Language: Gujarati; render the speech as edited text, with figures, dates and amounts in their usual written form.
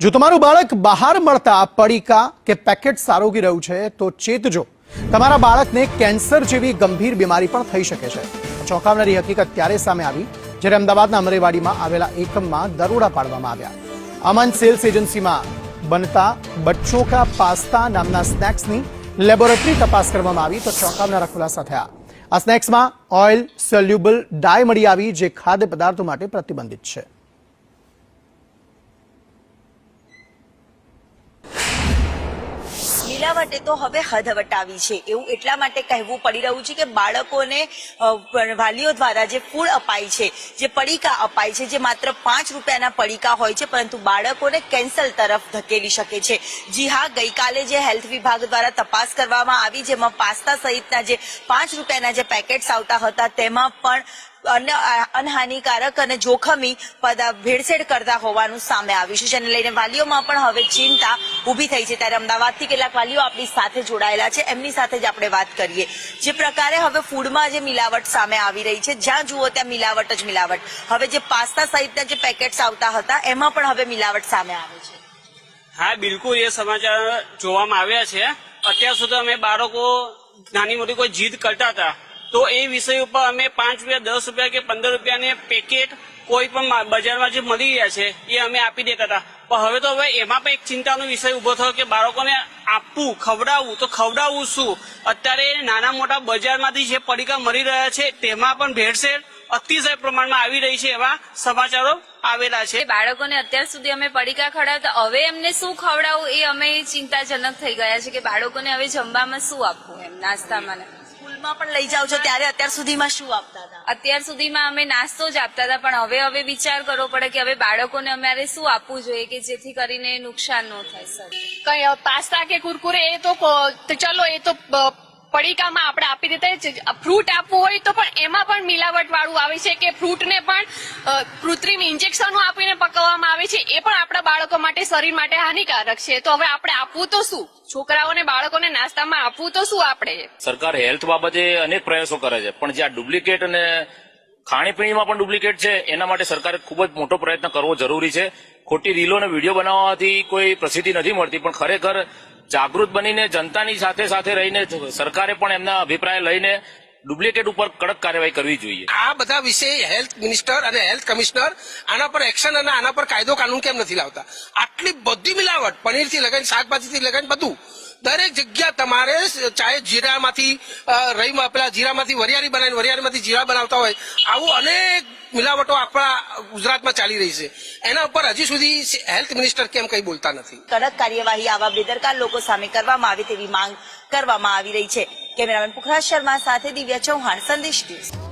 જો તમારું બાળક બહાર મળતા પડીકા કે પેકેટ સારોગી રહ્યું છે તો ચેતજો, તમારા બાળકને કેન્સર જેવી ગંભીર બીમારી પણ થઈ શકે છે। ચોંકાવનારી હકીકત ત્યારે સામે આવી જ્યારે અમદાવાદના અમરેવાડીમાં આવેલા એકમમાં દરોડા પાડવામાં આવ્યા। અમન સેલ્સ એજન્સીમાં બનતા બચ્ચો કા પાસ્તા નામના સ્નેક્સની લેબોરેટરી તપાસ કરવામાં આવી તો ચોંકાવનારા ખુલાસા થયા। આ સ્નેક્સમાં ઓઇલ સોલ્યુબલ ડાય મળી આવી જે ખાદ્ય પદાર્થો માટે પ્રતિબંધિત છે। મિલાવટે તો હવે હદ વટાવી છે એવું એટલા માટે કહેવું પડી રહ્યું છે કે બાળકોને વાલીઓ દ્વારા જે ફૂડ અપાય છે, જે પડીકા અપાય છે, જે માત્ર 5 રૂપિયાના પડીકા હોય છે પરંતુ બાળકોને કેન્સર તરફ ધકેલી શકે છે। જી હા, ગઈકાલે જે હેલ્થ વિભાગ દ્વારા તપાસ કરવામાં આવી જેમાં પાસ્તા સહિતના જે 5 રૂપિયાના જે પેકેટ્સ આવતા હતા તેમાં પણ અનહાનિકારક અને જોખમી ભેળસેળ કરતા હોવાનું સામે આવ્યું છે, જેને લઈને વાલીઓમાં પણ હવે ચિંતા ઉભી થઈ છે। ત્યારે અમદાવાદથી કેટલાક વાલીઓ આપણી સાથે જોડાયેલા છે, એમની સાથે જ આપણે વાત કરીએ। જે પ્રકારે હવે ફૂડમાં જે મિલાવટ સામે આવી રહી છે, જ્યાં જુઓ ત્યાં મિલાવટ જ મિલાવટ। હવે જે પાસ્તા સહિતના જે પેકેટ્સ આવતા હતા એમાં પણ હવે મિલાવટ સામે આવે છે। હા, બિલકુલ એ સમાચાર જોવામાં આવ્યા છે। અત્યાર સુધી અમે બાળકો નાની મોટી કોઈ જીદ કરતા હતા તો એ વિષય ઉપર અમે 5 રૂપિયા, 10 રૂપિયા કે 15 રૂપિયાને પેકેટ કોઈ પણ બજારમાં જે મળી રહ્યા છે એ અમે આપી દેતા હતા। પણ હવે તો એમાં પણ એક ચિંતાનો વિષય ઉભો થયો કે બાળકોને આપવું, ખવડાવવું તો ખવડાવવું શું? અત્યારે નાના મોટા બજારમાંથી જે પડીકા મળી રહ્યા છે તેમાં પણ ભેળસેળ અતિશય પ્રમાણમાં આવી રહી છે એવા સમાચારો આવેલા છે। બાળકોને અત્યાર સુધી અમે પડીકા ખવડાવતા, હવે એમને શું ખવડાવવું એ અમે ચિંતાજનક થઈ ગયા છે કે બાળકોને હવે જમવામાં શું આપવું, એમ નાસ્તામાં સ્કૂલમાં પણ લઈ જાવ છો ત્યારે અત્યાર સુધીમાં શું આપતા હતા? અત્યાર સુધીમાં અમે નાસ્તો જ આપતા હતા પણ હવે વિચાર કરવો પડે કે હવે બાળકોને અમારે શું આપવું જોઈએ કે જેથી કરીને નુકસાન ન થાય। સર, કઈ પાસ્તા કે કુરકુરે એ તો ચલો, એ તો પડીકામાં આપણે આપી દેતા। ફ્રૂટ આપવું હોય તો પણ એમાં પણ મિલાવટ વાળું આવે છે કે ફ્રૂટને પણ કૃત્રિમ ઇન્જેક્શનો આપીને પકવવામાં આવે છે, એ પણ આપણા બાળકો માટે, શરીર માટે હાનિકારક છે। તો હવે આપણે આપવું તો શું? છોકરાઓને, બાળકોને નાસ્તામાં આપવું તો શું? આપણે સરકાર હેલ્થ બાબતે અનેક પ્રયાસો કરે છે પણ જે આ ડુપ્લિકેટ અને ખાણીપીણીમાં પણ ડુપ્લિકેટ છે એના માટે સરકારે ખૂબ જ મોટો પ્રયત્ન કરવો જરૂરી છે। ખોટી રીલો અને વિડીયો બનાવવાથી કોઈ પ્રસિદ્ધિ નથી મળતી પણ ખરેખર જાગૃત બનીને જનતાની સાથે સાથે રહીને સરકારે પણ એમના અભિપ્રાય લઈને ડુપ્લિકેટ ઉપર કડક કાર્યવાહી કરવી જોઈએ। આ બધા વિશે હેલ્થ મિનિસ્ટર અને હેલ્થ કમિશનર આના પર એક્શન અને આના પર કાયદો કાનૂન કેમ નથી લાવતા? આટલી બધી મિલાવટ, પનીરથી લગાવીને શાકભાજીથી લગાવીને બધું દરેક જગ્યા તમારે, ચાહે જીરામાંથી પેલા જીરામાંથી વરિયાળી બનાવીને વરિયાળીમાંથી જીરા બનાવતા હોય, આવું અનેક મિલાવટો આપણા ગુજરાતમાં ચાલી રહી છે। એના ઉપર હજી સુધી હેલ્થ મિનિસ્ટર કેમ કઈ બોલતા નથી? કડક કાર્યવાહી આવા બેદરકાર લોકો સામે કરવામાં આવે તેવી માંગ કરવામાં આવી રહી છે। કેમેરામેન પુખરાજ શર્મા સાથે દિવ્યા ચૌહાણ, સંદેશ ન્યૂઝ।